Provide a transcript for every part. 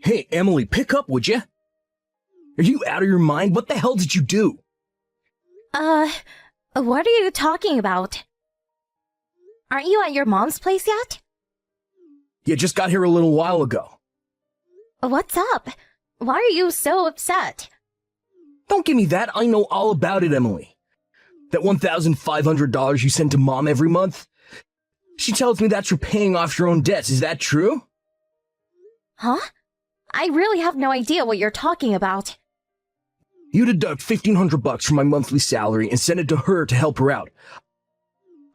Hey, Emily, pick up, would you? Are you out of your mind? What the hell did you do? What are you talking about? Aren't you at your mom's place yet? You just got here a little while ago. What's up? Why are you so upset? Don't give me that. I know all about it, Emily. That $1,500 you send to Mom every month? She tells me that's for paying off your own debts. Is that true? Huh? I really have no idea what you're talking about. You deduct $1,500 from my monthly salary and send it to her to help her out.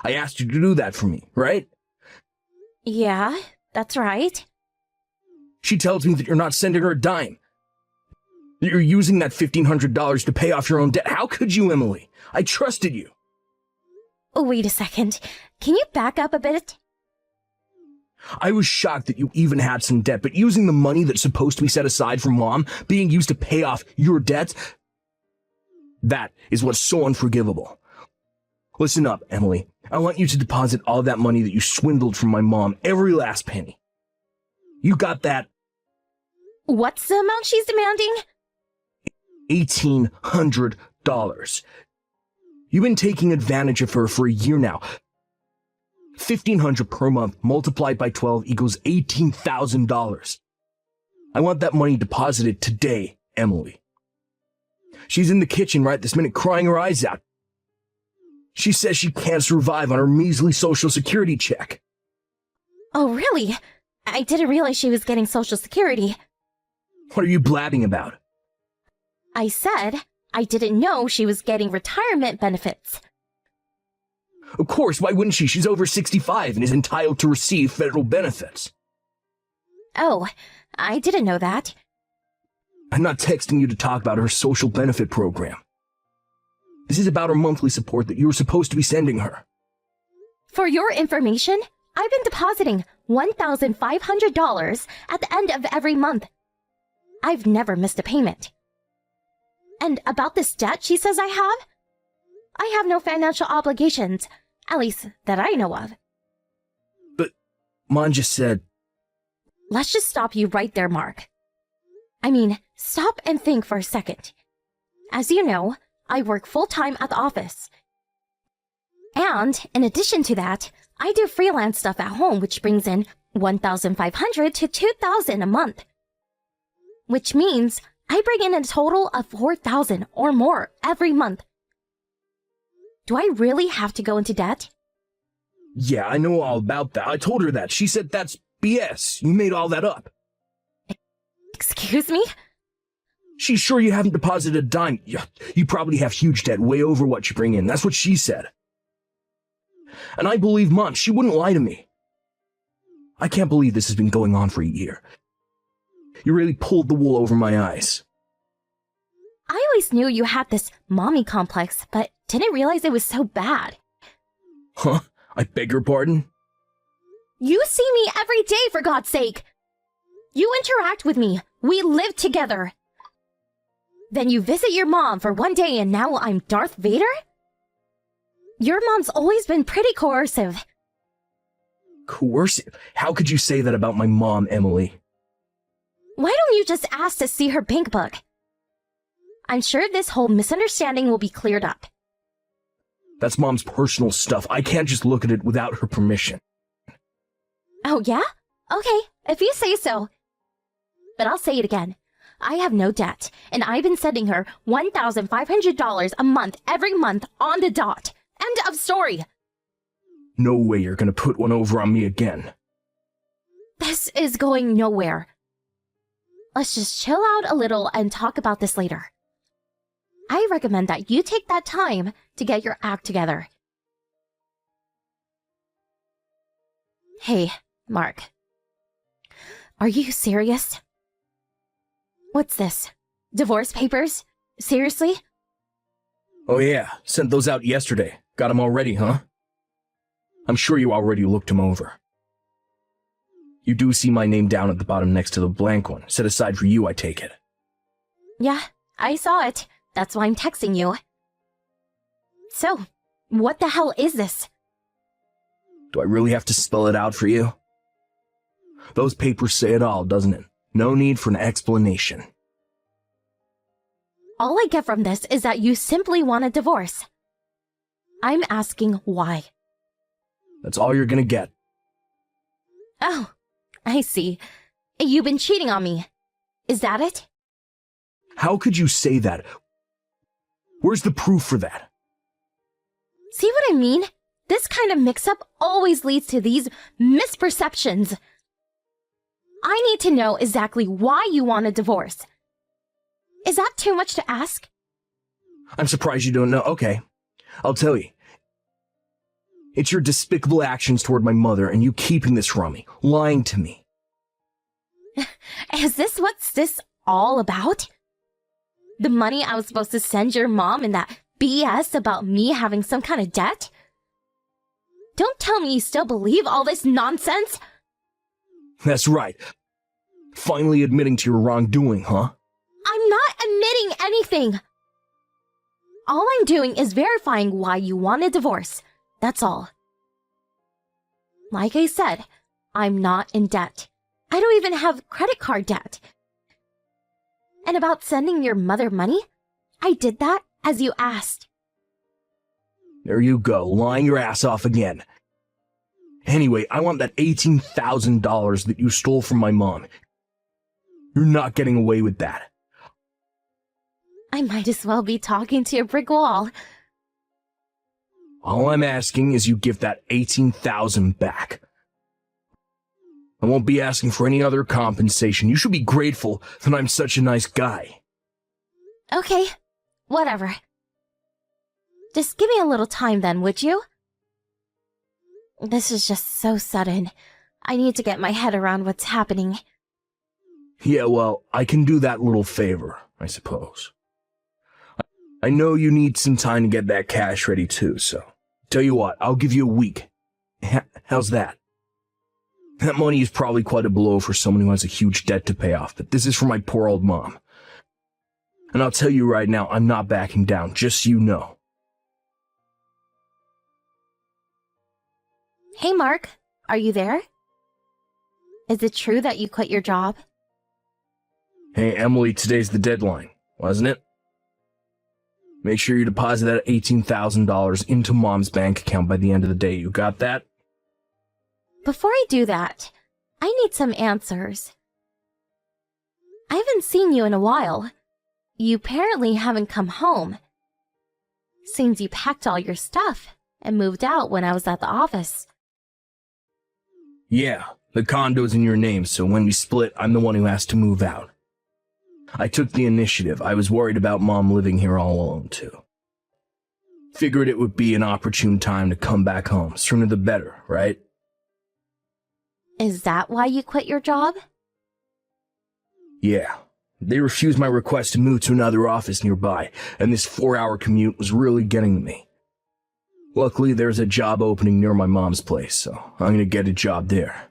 I asked you to do that for me, right? Yeah, that's right. She tells me that you're not sending her a dime. That you're using that $1,500 to pay off your own debt. How could you, Emily? I trusted you. Wait a second. Can you back up a bit? I was shocked that you even had some debt, but using the money that's supposed to be set aside for Mom being used to pay off your debts, that is what's so unforgivable. Listen up, Emily. I want you to deposit all that money that you swindled from my mom, every last penny. You got that? What's the amount she's demanding? $1,800. You've been taking advantage of her for a year now. $1,500 per month multiplied by 12 equals $18,000. I want that money deposited today, Emily. She's in the kitchen right this minute crying her eyes out. She says she can't survive on her measly Social Security check. Oh, really? I didn't realize she was getting Social Security. What are you blabbing about? I said I didn't know she was getting retirement benefits. Of course, why wouldn't she? She's over 65 and is entitled to receive federal benefits. Oh, I didn't know that. I'm not texting you to talk about her social benefit program. This is about her monthly support that you were supposed to be sending her. For your information, I've been depositing $1,500 at the end of every month. I've never missed a payment. And about this debt she says I have no financial obligations, at least that I know of. But Mom just said... Let's just stop you right there, Mark. I mean, stop and think for a second. As you know, I work full-time at the office. And in addition to that, I do freelance stuff at home, which brings in $1,500 to $2,000 a month. Which means I bring in a total of $4,000 or more every month. Do I really have to go into debt? Yeah, I know all about that. I told her that. She said that's BS. You made all that up. Excuse me? She's sure you haven't deposited a dime. You probably have huge debt, way over what you bring in. That's what she said. And I believe Mom. She wouldn't lie to me. I can't believe this has been going on for a year. You really pulled the wool over my eyes. I always knew you had this mommy complex, but didn't realize it was so bad. Huh? I beg your pardon? You see me every day, for God's sake! You interact with me. We live together. Then you visit your mom for one day and now I'm Darth Vader? Your mom's always been pretty coercive. Coercive? How could you say that about my mom, Emily? Why don't you just ask to see her bank book? I'm sure this whole misunderstanding will be cleared up. That's Mom's personal stuff. I can't just look at it without her permission. Oh, yeah? Okay, if you say so. But I'll say it again. I have no debt, and I've been sending her $1,500 a month every month on the dot. End of story. No way you're gonna put one over on me again. This is going nowhere. Let's just chill out a little and talk about this later. I recommend that you take that time to get your act together. Hey, Mark. Are you serious? What's this? Divorce papers? Seriously? Oh yeah, sent those out yesterday. Got 'em already, huh? I'm sure you already looked 'em over. You do see my name down at the bottom next to the blank one, set aside for you, I take it. Yeah, I saw it. That's why I'm texting you. So, what the hell is this? Do I really have to spell it out for you? Those papers say it all, doesn't it? No need for an explanation. All I get from this is that you simply want a divorce. I'm asking why. That's all you're gonna get. Oh, I see. You've been cheating on me. Is that it? How could you say that? Where's the proof for that? See what I mean? This kind of mix-up always leads to these misperceptions. I need to know exactly why you want a divorce. Is that too much to ask? I'm surprised you don't know. Okay, I'll tell you. It's your despicable actions toward my mother and you keeping this from me, lying to me. Is this what's this all about? The money I was supposed to send your mom and that BS about me having some kind of debt? Don't tell me you still believe all this nonsense! That's right. Finally admitting to your wrongdoing, huh? I'm not admitting anything! All I'm doing is verifying why you want a divorce. That's all. Like I said, I'm not in debt. I don't even have credit card debt. And about sending your mother money, I did that as you asked. There you go, lying your ass off again. Anyway, I want that $18,000 that you stole from my mom. You're not getting away with that. I might as well be talking to a brick wall. All I'm asking is you give that $18,000 back. I won't be asking for any other compensation. You should be grateful that I'm such a nice guy. Okay, whatever. Just give me a little time then, would you? This is just so sudden. I need to get my head around what's happening. Yeah, well, I can do that little favor, I suppose. I know you need some time to get that cash ready too, so tell you what, I'll give you a week. How's that? That money is probably quite a blow for someone who has a huge debt to pay off, but this is for my poor old mom. And I'll tell you right now, I'm not backing down, just so you know. Hey Mark, are you there? Is it true that you quit your job? Hey Emily, today's the deadline, wasn't it? Make sure you deposit that $18,000 into Mom's bank account by the end of the day. You got that? Before I do that, I need some answers. I haven't seen you in a while. You apparently haven't come home. Seems you packed all your stuff and moved out when I was at the office. Yeah, the condo's in your name, so when we split, I'm the one who has to move out. I took the initiative. I was worried about Mom living here all alone, too. Figured it would be an opportune time to come back home. Sooner the better, right? Is that why you quit your job? Yeah. They refused my request to move to another office nearby, and this 4-hour commute was really getting to me. Luckily, there's a job opening near my mom's place, so I'm gonna get a job there.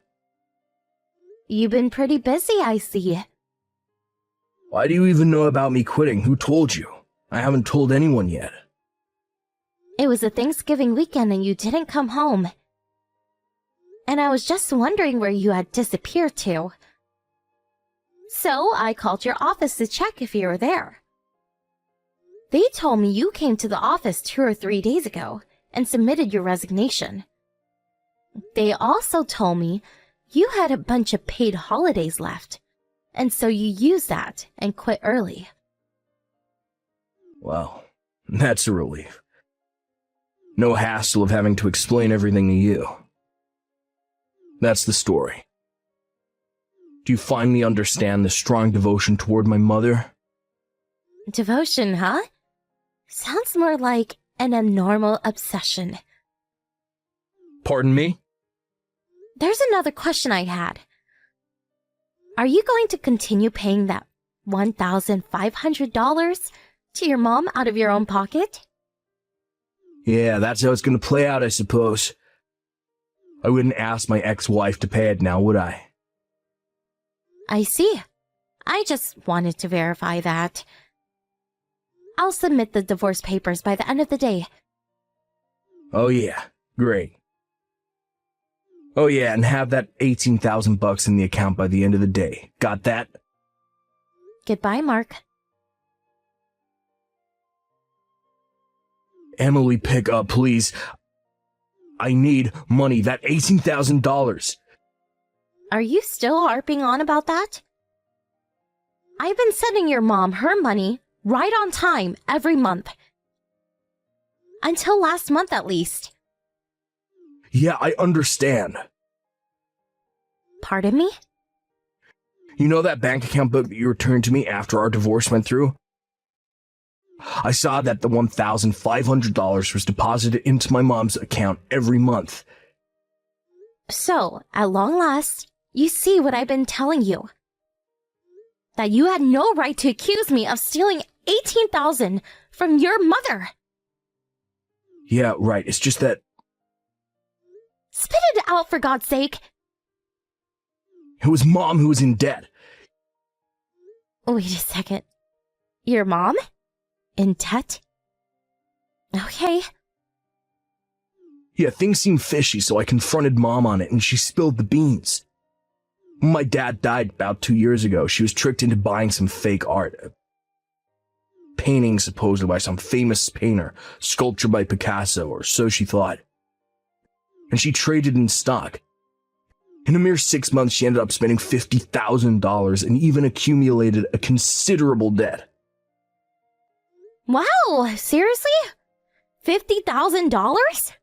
You've been pretty busy, I see. Why do you even know about me quitting? Who told you? I haven't told anyone yet. It was a Thanksgiving weekend and you didn't come home. And I was just wondering where you had disappeared to. So I called your office to check if you were there. They told me you came to the office 2 or 3 days ago and submitted your resignation. They also told me you had a bunch of paid holidays left, and so you used that and quit early. Well, that's a relief. No hassle of having to explain everything to you. That's the story. Do you finally understand the strong devotion toward my mother? Devotion, huh? Sounds more like an abnormal obsession. Pardon me? There's another question I had. Are you going to continue paying that $1,500 to your mom out of your own pocket? Yeah, that's how it's gonna play out, I suppose. I wouldn't ask my ex-wife to pay it now, would I? I see. I just wanted to verify that. I'll submit the divorce papers by the end of the day. Oh yeah, great. Oh yeah, and have that 18,000 bucks in the account by the end of the day. Got that? Goodbye, Mark. Emily, pick up, please. I need money, that $18,000. Are you still harping on about that? I've been sending your mom her money right on time every month. Until last month, at least. Yeah, I understand. Pardon me? You know that bank account book that you returned to me after our divorce went through? I saw that the $1,500 was deposited into my mom's account every month. So, at long last, you see what I've been telling you. That you had no right to accuse me of stealing $18,000 from your mother. Yeah, right. It's just that Spit it out, for God's sake. it was Mom who was in debt. Wait a second. Your mom? In debt? Okay. Yeah, things seemed fishy, so I confronted Mom on it, and she spilled the beans. When my dad died about 2 years ago, she was tricked into buying some fake art. A painting supposedly by some famous painter, sculpture by Picasso, or so she thought. And she traded in stock. In a mere 6 months, she ended up spending $50,000 and even accumulated a considerable debt. Wow, seriously? $50,000?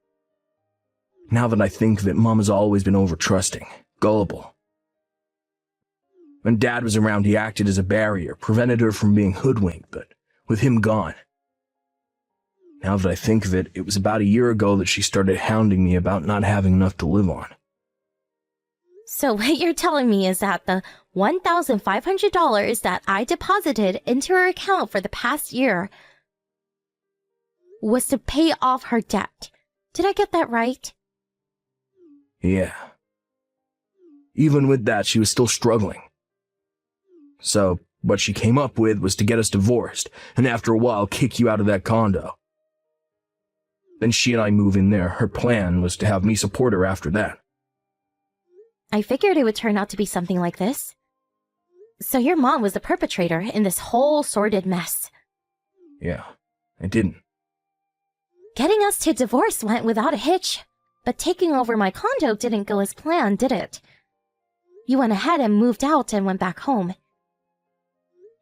Now that I think of it, Mom has always been over-trusting, gullible. When Dad was around, he acted as a barrier, prevented her from being hoodwinked, but with him gone. Now that I think of it, it was about a year ago that she started hounding me about not having enough to live on. So what you're telling me is that the $1,500 that I deposited into her account for the past year was to pay off her debt. Did I get that right? Yeah. Even with that, she was still struggling. So, what she came up with was to get us divorced, and after a while kick you out of that condo. Then she and I move in there. Her plan was to have me support her after that. I figured it would turn out to be something like this. So your mom was the perpetrator in this whole sordid mess. Yeah, I didn't. Getting us to divorce went without a hitch, but taking over my condo didn't go as planned, did it? You went ahead and moved out and went back home.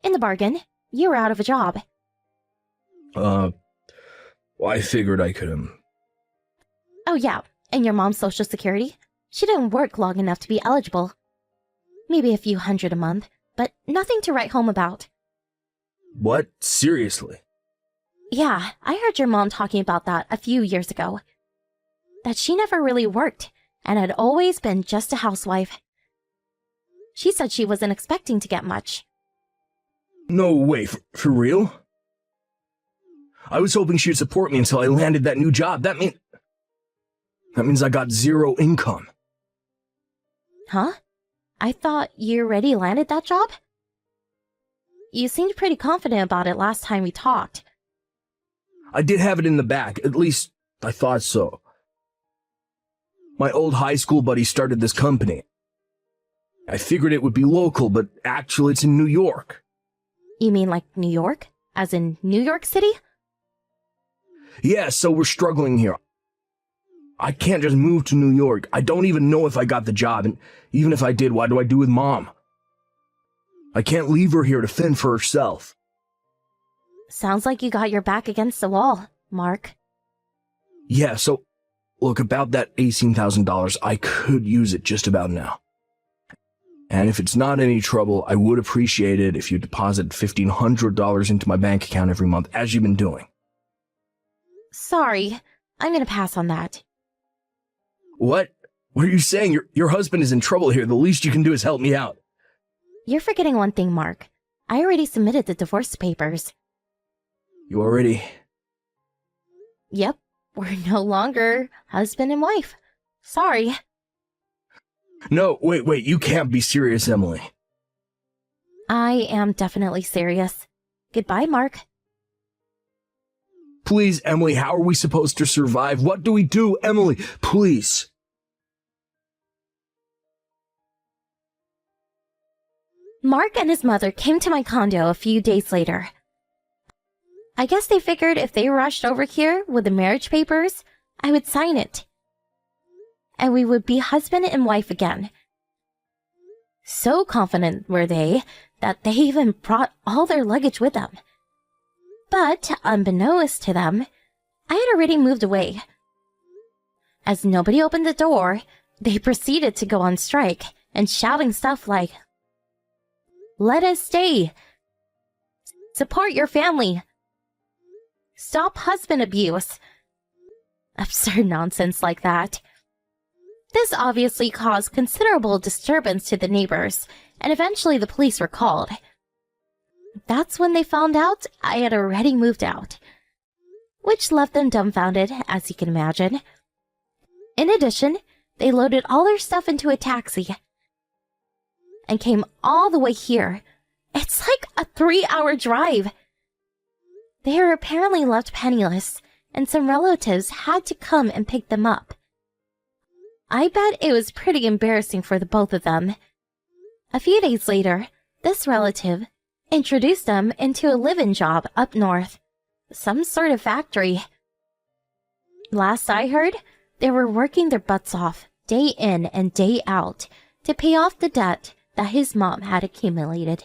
In the bargain, you were out of a job. Well, I figured I could, Oh yeah, and your mom's social security? She didn't work long enough to be eligible. Maybe a few hundred a month, but nothing to write home about. What? Seriously? Yeah, I heard your mom talking about that a few years ago. That she never really worked, and had always been just a housewife. She said she wasn't expecting to get much. No way, for real? I was hoping she'd support me until I landed that new job. That means I got zero income. Huh? I thought you already landed that job? You seemed pretty confident about it last time we talked. I did have it in the bag, at least I thought so. My old high school buddy started this company. I figured it would be local, but actually it's in New York. You mean like New York? As in New York City? Yeah, so we're struggling here. I can't just move to New York. I don't even know if I got the job, and even if I did, what do I do with Mom? I can't leave her here to fend for herself. Sounds like you got your back against the wall, Mark. Yeah, so, look, about that $18,000, I could use it just about now. And if it's not any trouble, I would appreciate it if you deposit $1,500 into my bank account every month, as you've been doing. Sorry, I'm gonna pass on that. What? What are you saying? Your husband is in trouble here. The least you can do is help me out. You're forgetting one thing, Mark. I already submitted the divorce papers. You already... Yep, we're no longer husband and wife. Sorry. No, wait, you can't be serious, Emily. I am definitely serious. Goodbye, Mark. Please, Emily, how are we supposed to survive? What do we do, Emily? Please. Mark and his mother came to my condo a few days later. I guess they figured if they rushed over here with the marriage papers, I would sign it. And we would be husband and wife again. So confident were they that they even brought all their luggage with them. But, unbeknownst to them, I had already moved away. As nobody opened the door, they proceeded to go on strike and shouting stuff like, "Let us stay! Support your family! Stop husband abuse!" Absurd nonsense like that. This obviously caused considerable disturbance to the neighbors, and eventually the police were called. That's when they found out I had already moved out, which left them dumbfounded, as you can imagine. In addition, they loaded all their stuff into a taxi and came all the way here. It's like a 3-hour drive. They were apparently left penniless, and some relatives had to come and pick them up. I bet it was pretty embarrassing for the both of them. A few days later, this relative introduced them into a live-in job up north, some sort of factory. Last I heard, they were working their butts off, day in and day out, to pay off the debt that his mom had accumulated.